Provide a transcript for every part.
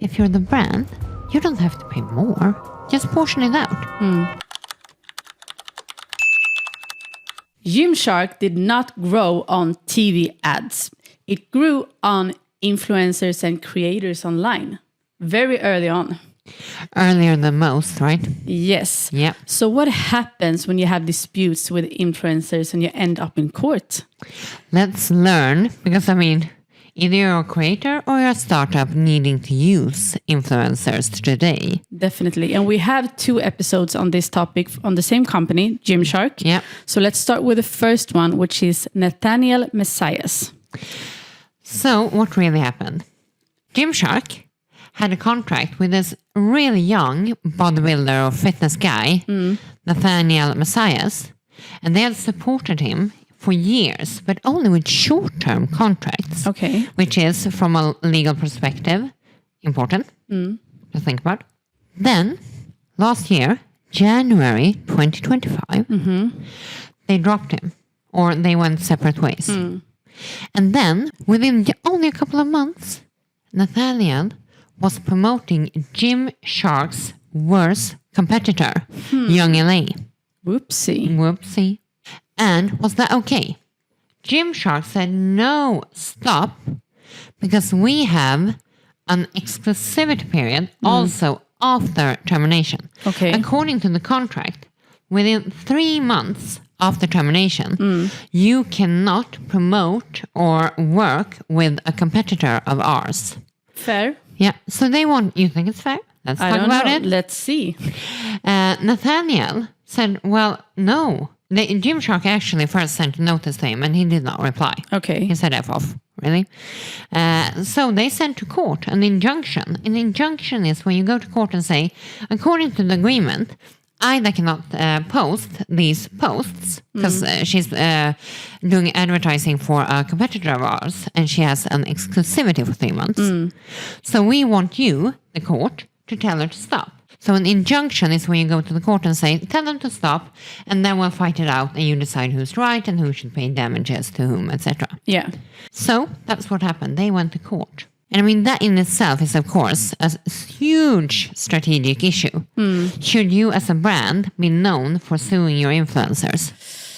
if you're the brand, you don't have to pay more. Just portion it out. Gymshark did not grow on TV ads. It grew on influencers and creators online very early on. Earlier than most, right? Yes. Yeah. So what happens when you have disputes with influencers and you end up in court? Let's learn, because either you're a creator or you're a startup needing to use influencers today. Definitely. And we have 2 episodes on this topic on the same company, Gymshark. Yeah. So let's start with the first one, which is Nathaniel Massiah. So what really happened? Gymshark had a contract with this really young bodybuilder or fitness guy, Nathaniel Massiah, and they had supported him for years, but only with short-term contracts. Okay. Which is, from a legal perspective, important to think about. Then, last year, January 2025, they dropped him, or they went separate ways. And then, within only a couple of months, Nathaniel was promoting Gymshark's worst competitor, YoungLA. Whoopsie. And was that okay? Gymshark said, no, stop, because we have an exclusivity period also after termination. Okay. According to the contract, within 3 months after termination, you cannot promote or work with a competitor of ours. Fair. Yeah, so they want, you think it's fair? Let's talk about it. Let's see. Nathaniel said, well, no. Gymshark actually first sent a notice to him and he did not reply. Okay. He said F off, really. So they sent to court an injunction. An injunction is when you go to court and say, according to the agreement, Ida cannot post these posts because she's doing advertising for a competitor of ours and she has an exclusivity for 3 months. So we want you, the court, to tell her to stop. So an injunction is when you go to the court and say, tell them to stop, and then we'll fight it out and you decide who's right and who should pay damages to whom, etc. Yeah. So that's what happened. They went to court. And that in itself is, of course, a huge strategic issue. Should you as a brand be known for suing your influencers?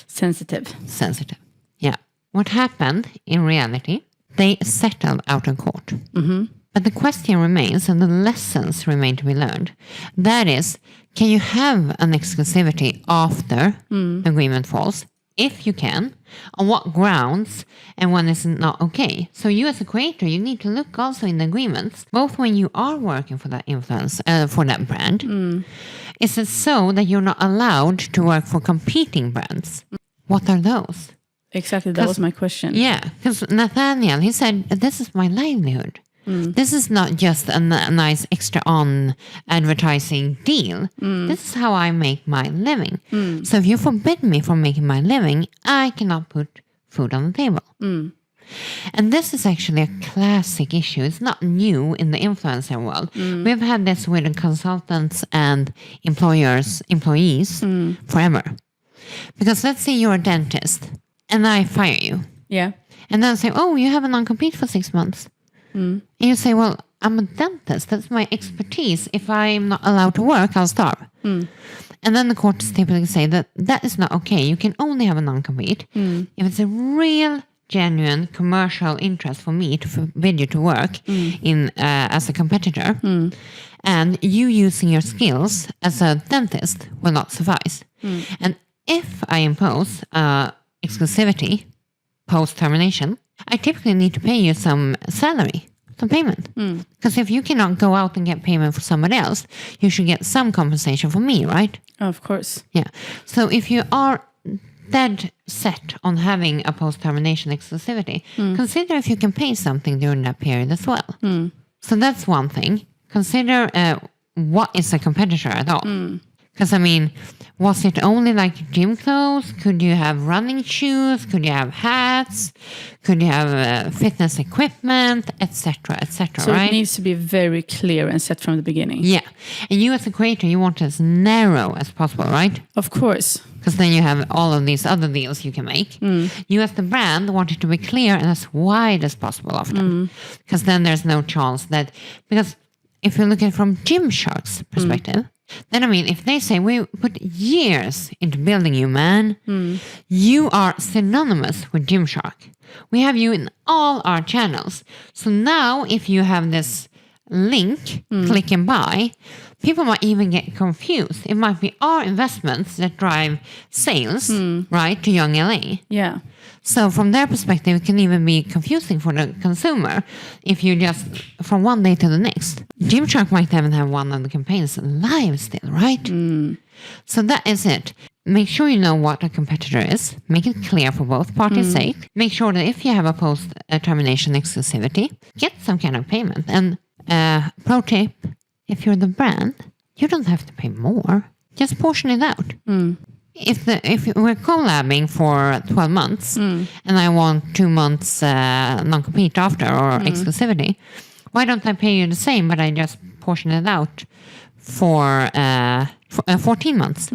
Sensitive. Yeah. What happened in reality, they settled out of court. But the question remains, and the lessons remain to be learned. That is, can you have an exclusivity after the agreement falls? If you can, on what grounds and when it's not okay? So you as a creator, you need to look also in the agreements, both when you are working for that influence, for that brand. Is it so that you're not allowed to work for competing brands? What are those? Exactly, that was my question. Yeah, because Nathaniel, he said, this is my livelihood. This is not just a nice extra on advertising deal. This is how I make my living. So if you forbid me from making my living, I cannot put food on the table. And this is actually a classic issue. It's not new in the influencer world. We've had this with consultants and employees forever. Because let's say you're a dentist and I fire you. Yeah. And then say, oh, you have a non-compete for 6 months. And you say, well, I'm a dentist. That's my expertise. If I'm not allowed to work, I'll starve. And then the courts typically say that that is not okay. You can only have a non-compete if it's a real, genuine commercial interest for me to forbid you to work in as a competitor. And you using your skills as a dentist will not suffice. And if I impose exclusivity post-termination, I typically need to pay you some salary, some payment. Because if you cannot go out and get payment for somebody else, you should get some compensation for me, right? Of course. Yeah. So if you are dead set on having a post-termination exclusivity, consider if you can pay something during that period as well. So that's one thing. Consider what is a competitor at all. Because, was it only like gym clothes? Could you have running shoes? Could you have hats? Could you have fitness equipment, etc., etc., so right? It needs to be very clear and set from the beginning. Yeah. And you as a creator, you want it as narrow as possible, right? Of course. Because then you have all of these other deals you can make. You as the brand want it to be clear and as wide as possible often. Because then there's no chance that... Because if you look at it from Gymshark's perspective, then I mean, if they say we put years into building you, man, you are synonymous with Gymshark. We have you in all our channels. So now if you have this link, click and buy, people might even get confused. It might be our investments that drive sales, right, to YoungLA. Yeah. So from their perspective, it can even be confusing for the consumer if you just, from one day to the next. Gymshark might even have one of the campaigns live still, right? So that is it. Make sure you know what a competitor is. Make it clear for both parties' sake. Make sure that if you have a post-termination exclusivity, get some kind of payment. And pro tip, if you're the brand, you don't have to pay more. Just portion it out. If we're collabing for 12 months and I want 2 months non-compete after or exclusivity, why don't I pay you the same, but I just portion it out for 14 months?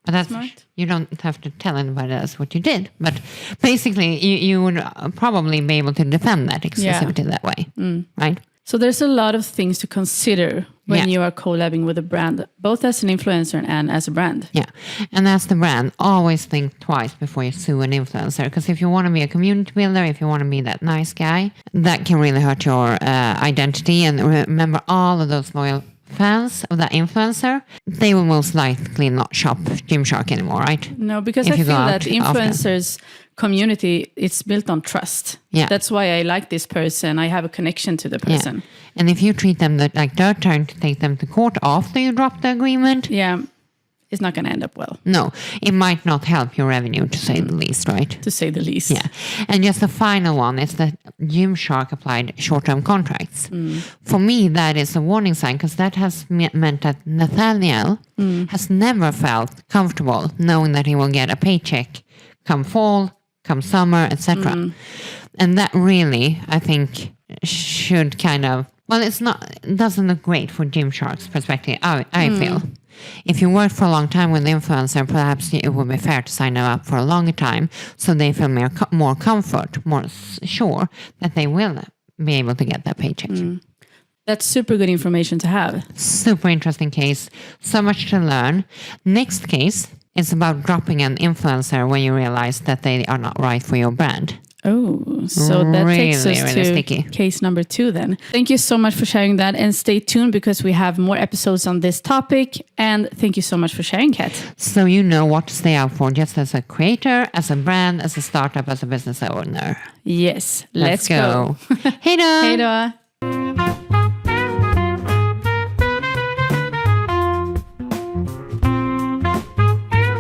But that's Smart. You don't have to tell anybody else what you did. But basically, you would probably be able to defend that exclusivity that way, right? So there's a lot of things to consider when you are collabing with a brand, both as an influencer and as a brand. Yeah. And as the brand, always think twice before you sue an influencer. Because if you want to be a community builder, if you want to be that nice guy, that can really hurt your identity. And remember, all of those loyal fans of that influencer, they will most likely not shop Gymshark anymore, right? No, because If I you feel go that out influencers community, it's built on trust. Yeah. That's why I like this person. I have a connection to the person. Yeah. And if you treat them like they're trying to take them to court after you drop the agreement, It's not going to end up well, no, it might not help your revenue, to say the least, right? to say the least. Yeah. And just the final one is that Gymshark applied short-term contracts. For me, that is a warning sign, because that has meant that Nathaniel has never felt comfortable knowing that he will get a paycheck come fall, come summer, etc. And that really, I think, should kind of, well, it doesn't look great for Gymshark's perspective, I feel. If you work for a long time with an influencer, perhaps it would be fair to sign them up for a longer time so they feel more comfort, more sure that they will be able to get that paycheck. That's super good information to have. Super interesting case. So much to learn. Next case is about dropping an influencer when you realize that they are not right for your brand. Oh, so that takes us really to sticky. case number 2 then. Thank you so much for sharing that, and stay tuned because we have more episodes on this topic. And thank you so much for sharing, Kat. So you know what to stay out for, just as a creator, as a brand, as a startup, as a business owner. Yes, let's go. Hej då! Hej då!